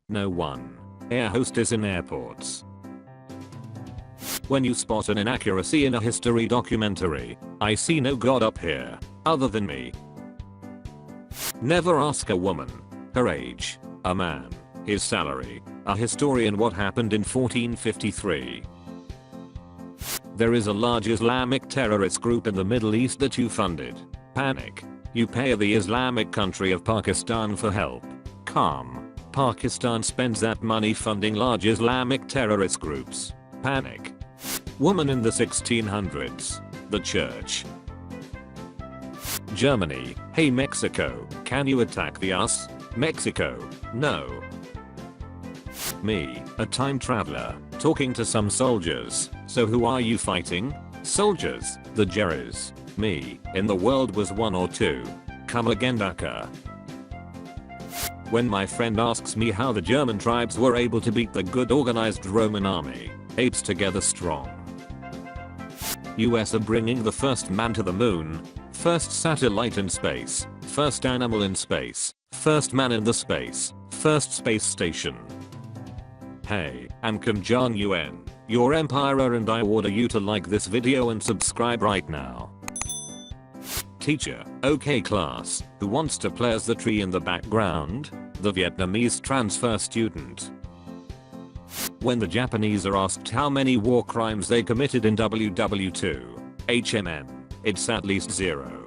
No one. Air hostess in airports. When you spot an inaccuracy in a history documentary, I see no god up here, other than me. Never ask a woman her age, a man his salary, a historian what happened in 1453. There is a large Islamic terrorist group in the Middle East that you funded. Panic. You pay the Islamic country of Pakistan for help. Calm. Pakistan spends that money funding large Islamic terrorist groups. Panic. Woman in the 1600s. The church. Germany. Hey Mexico, can you attack the us? Mexico. No. Me, a time traveler, talking to some soldiers. So who are you fighting? Soldiers, the Jerrys. Me, in the world was 1 or 2. Come again Daka. When my friend asks me how the German tribes were able to beat the good organized Roman army, apes together strong. US are bringing the first man to the moon, first satellite in space, first animal in space, first man in the space, first space station. Hey, I'm Kim Jong-un, your emperor, and I order you to like this video and subscribe right now. Teacher, okay class, who wants to play as the tree in the background? The Vietnamese transfer student. When the Japanese are asked how many war crimes they committed in WW2, HMN, it's at least 0.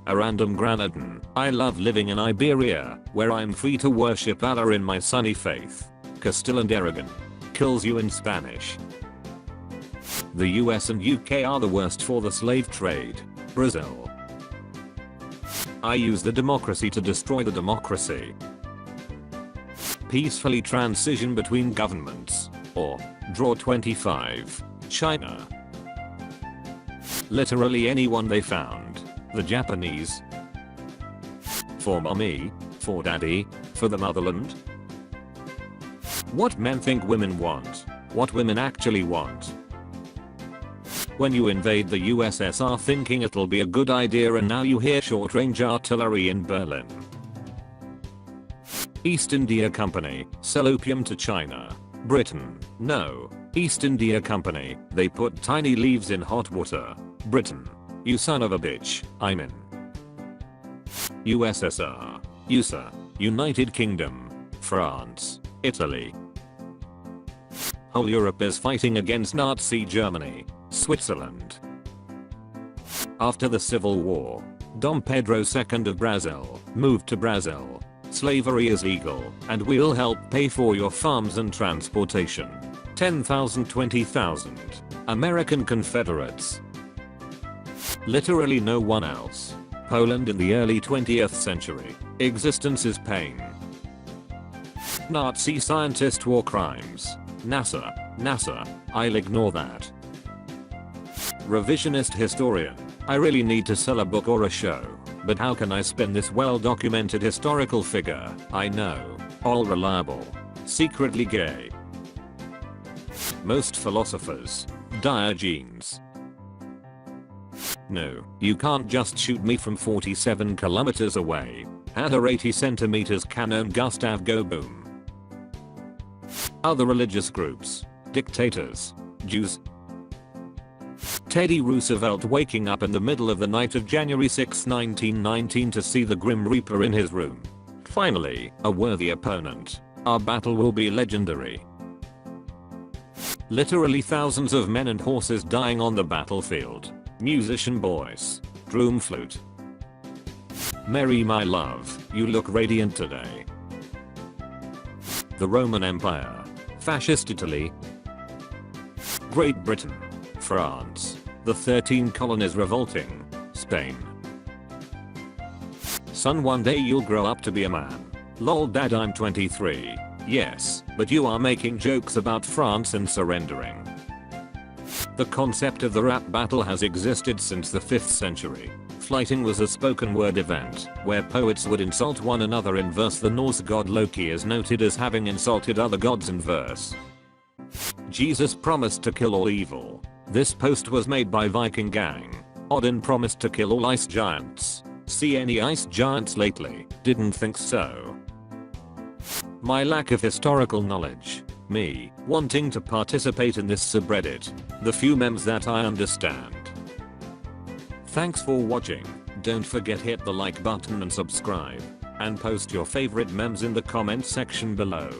A random Granadan, I love living in Iberia, where I'm free to worship Allah in my sunny faith. Castile and Aragon. Kills you in Spanish. The US and UK are the worst for the slave trade. Brazil. I use the democracy to destroy the democracy. Peacefully transition between governments. Or, draw 25. China. Literally anyone they found. The Japanese. For mommy, for daddy, for the motherland. What men think women want. What women actually want. When you invade the USSR thinking it'll be a good idea and now you hear short-range artillery in Berlin. East India Company, sell opium to China. Britain, no. East India Company, they put tiny leaves in hot water. Britain, you son of a bitch, I'm in. USSR, USA, United Kingdom, France, Italy. Whole Europe is fighting against Nazi Germany. Switzerland. After the Civil War, Dom Pedro II of Brazil moved to Brazil. Slavery is legal, and we'll help pay for your farms and transportation. 10,000 20,000. American Confederates. Literally no one else. Poland in the early 20th century. Existence is pain. Nazi scientist war crimes. NASA, I'll ignore that. Revisionist historian, I really need to sell a book or a show, but how can I spin this well-documented historical figure I know, all reliable, secretly gay? Most philosophers, Diogenes. No, you can't just shoot me from 47 kilometers away. Had a 80 centimeters cannon Gustav go boom. Other religious groups, dictators, Jews. Teddy Roosevelt waking up in the middle of the night of January 6, 1919 to see the Grim Reaper in his room. Finally, a worthy opponent. Our battle will be legendary. Literally thousands of men and horses dying on the battlefield. Musician voice. Drum flute. Mary my love, you look radiant today. The Roman Empire. Fascist Italy. Great Britain. France. The 13 colonies revolting. Spain. Son, one day you'll grow up to be a man. Lol dad, I'm 23. Yes, but you are making jokes about France and surrendering. The concept of the rap battle has existed since the 5th century. Flyting was a spoken word event where poets would insult one another in verse. The Norse god Loki is noted as having insulted other gods in verse. Jesus promised to kill all evil. This post was made by Viking gang. Odin promised to kill all ice giants. See any ice giants lately? Didn't think so. My lack of historical knowledge. Me, wanting to participate in this subreddit. The few memes that I understand. Thanks for watching. Don't forget hit the like button and subscribe. And post your favorite memes in the comment section below.